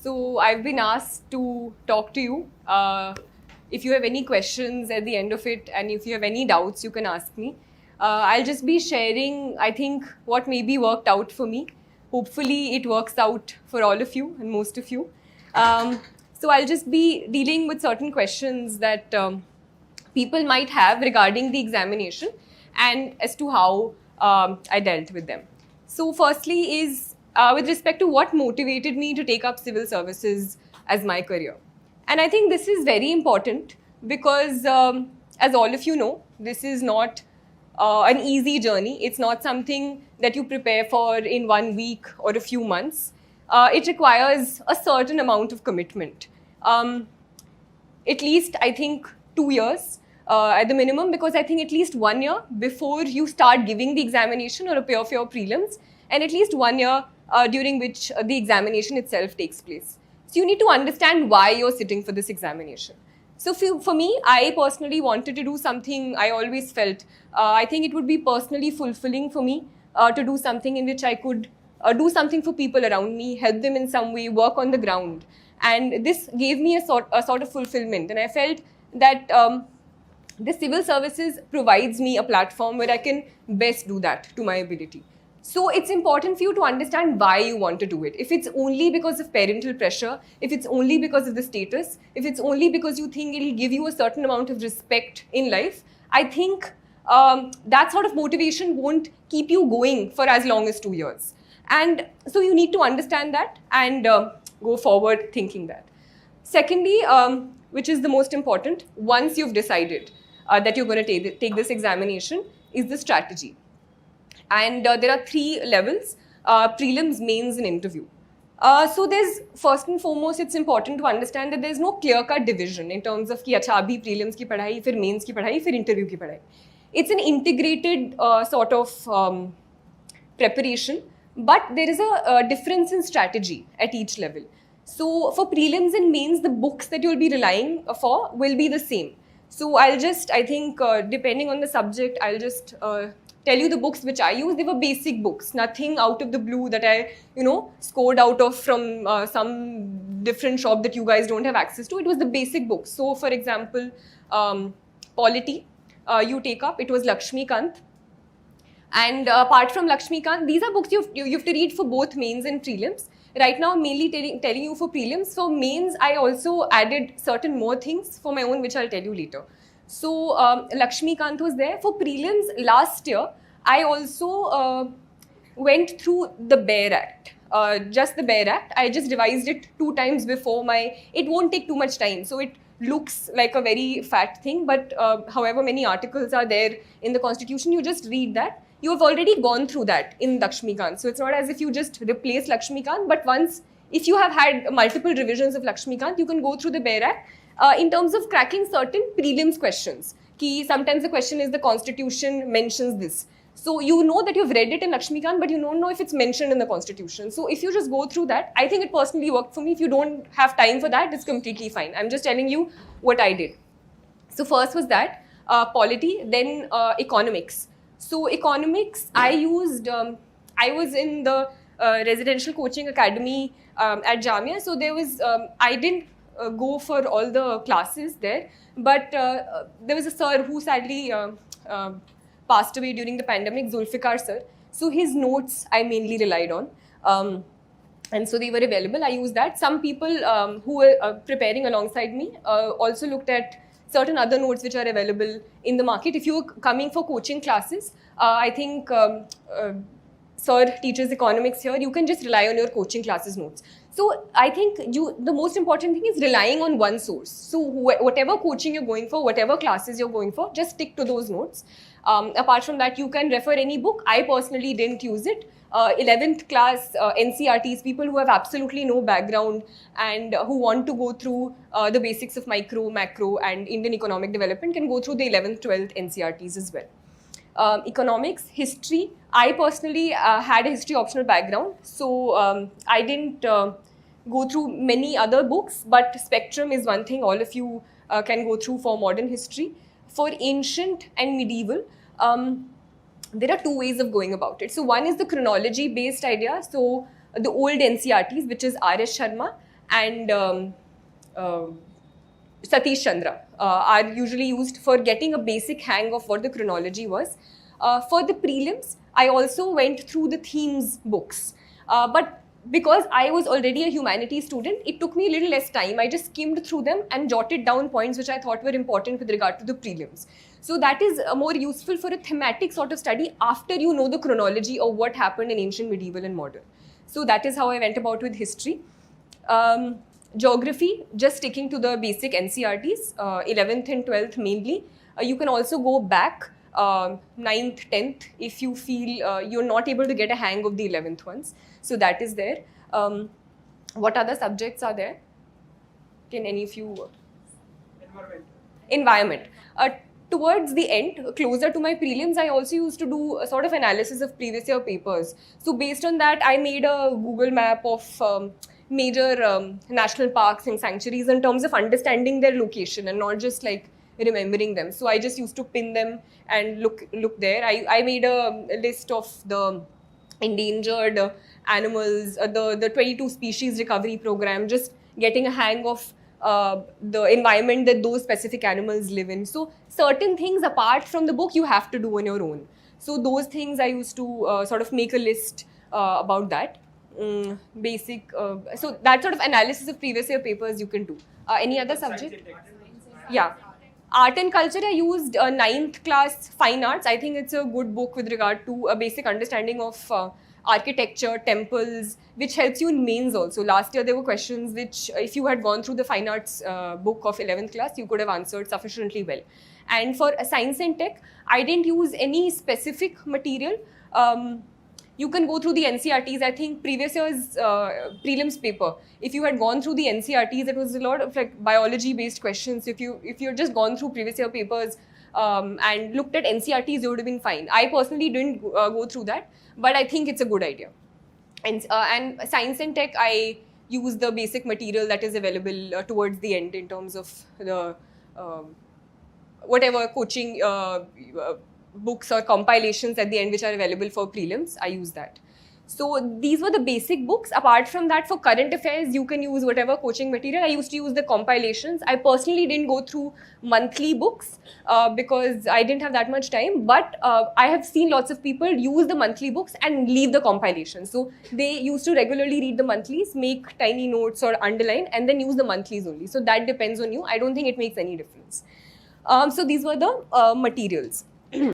So I've been asked to talk to you. If you have any questions at the end of it, and if you have any doubts, you can ask me. I'll just be sharing, I think, what maybe worked out for me. Hopefully, it works out for all of you and most of you. So I'll just be dealing with certain questions that people might have regarding the examination and as to how I dealt with them. So firstly is with respect to what motivated me to take up civil services as my career. And I think this is very important because as all of you know, this is not an easy journey. It's not something that you prepare for in 1 week or a few months. It requires a certain amount of commitment. At least, I think, 2 years at the minimum, because I think at least 1 year before you start giving the examination or appear for your prelims, and at least 1 year during which the examination itself takes place. So you need to understand why you're sitting for this examination. So for me, I personally wanted to do something I always felt. I think it would be personally fulfilling for me to do something in which I could do something for people around me, help them in some way, work on the ground. And this gave me a sort of fulfillment. And I felt that the civil services provides me a platform where I can best do that to my ability. So it's important for you to understand why you want to do it. If it's only because of parental pressure, if it's only because of the status, if it's only because you think it'll give you a certain amount of respect in life, I think that sort of motivation won't keep you going for as long as 2 years. And so you need to understand that and go forward thinking that. Secondly, which is the most important, once you've decided that you're going to take this examination, is the strategy. And there are 3 levels, prelims, mains, and interview. So there's, first and foremost, it's important to understand that there's no clear-cut division in terms of कि अच्छा अभी prelims की पढ़ाई, फिर mains की पढ़ाई, फिर interview की पढ़ाई. It's an integrated sort of preparation, but there is a difference in strategy at each level. So for prelims and mains, the books that you'll be relying for will be the same. So I'll just, I think, depending on the subject, I'll just tell you the books which I use. They were basic books, nothing out of the blue that I, scored out of from some different shop that you guys don't have access to. It was the basic books. So for example, polity, you take up, it was Lakshmikant. And apart from Lakshmikant, these are books you have to read for both mains and prelims. Right now, I'm mainly telling you for prelims. For mains, I also added certain more things for my own, which I'll tell you later. So Lakshmikant was there. For prelims last year, I also went through the BEAR Act. Just the BEAR Act. I just revised it 2 times before it won't take too much time. So it looks like a very fat thing, but however many articles are there in the constitution, you just read that. You have already gone through that in Lakshmikant. So it's not as if you just replace Lakshmikant, but if you have had multiple revisions of Lakshmikant, you can go through the BEAR Act in terms of cracking certain prelims questions. Sometimes the question is the constitution mentions this. So you know that you've read it in Lakshmikant, but you don't know if it's mentioned in the constitution. So if you just go through that, I think it personally worked for me. If you don't have time for that, it's completely fine. I'm just telling you what I did. So first was that, polity, then economics. So economics, I used, I was in the residential coaching academy at Jamia. So there was, I didn't go for all the classes there, but there was a sir who sadly passed away during the pandemic, Zulfikar sir. So his notes I mainly relied on. And so they were available. I used that. Some people who were preparing alongside me also looked at certain other notes which are available in the market. If you're coming for coaching classes, I think sir teaches economics here, you can just rely on your coaching classes notes. So I think the most important thing is relying on one source. So whatever coaching you're going for, whatever classes you're going for, just stick to those notes. Apart from that, you can refer any book. I personally didn't use it. 11th class NCRTs, people who have absolutely no background and who want to go through the basics of micro, macro and Indian economic development can go through the 11th, 12th NCRTs as well. Economics, history. I personally had a history optional background, so I didn't go through many other books, but Spectrum is one thing all of you can go through for modern history. For ancient and medieval, there are 2 ways of going about it. So one is the chronology based idea. So the old NCRTs, which is R.S. Sharma, and uh, Satish Chandra are usually used for getting a basic hang of what the chronology was. For the prelims, I also went through the themes books. But because I was already a humanities student, it took me a little less time. I just skimmed through them and jotted down points which I thought were important with regard to the prelims. So that is more useful for a thematic sort of study after you know the chronology of what happened in ancient, medieval, and modern. So that is how I went about with history. Geography, just sticking to the basic NCRTs, 11th and 12th mainly. You can also go back 9th, 10th if you feel you're not able to get a hang of the 11th ones. So that is there. What other subjects are there? Can any of you? Environment. Towards the end, closer to my prelims, I also used to do a sort of analysis of previous year papers. So based on that, I made a Google map of major national parks and sanctuaries in terms of understanding their location and not just like remembering them. So I just used to pin them and look there. I made a list of the endangered animals, the 22 species recovery program, just getting a hang of the environment that those specific animals live in. So certain things apart from the book you have to do on your own. So those things I used to sort of make a list about that. Basic, so that sort of analysis of previous year papers you can do. Any other subject? Yeah. Art and culture, I used 9th class fine arts. I think it's a good book with regard to a basic understanding of architecture, temples, which helps you in mains also. Last year there were questions which if you had gone through the fine arts book of 11th class, you could have answered sufficiently well. And for science and tech, I didn't use any specific material. You can go through the NCRTs. I think previous year's prelims paper, if you had gone through the NCRTs, it was a lot of like biology-based questions. If you just gone through previous year papers and looked at NCRTs, you would have been fine. I personally didn't go through that, but I think it's a good idea. And science and tech, I use the basic material that is available towards the end in terms of the whatever coaching books or compilations at the end which are available for prelims. I use that. So these were the basic books. Apart from that, for current affairs, you can use whatever coaching material. I used to use the compilations. I personally didn't go through monthly books because I didn't have that much time. But I have seen lots of people use the monthly books and leave the compilations. So they used to regularly read the monthlies, make tiny notes or underline, and then use the monthlies only. So that depends on you. I don't think it makes any difference. So these were the materials.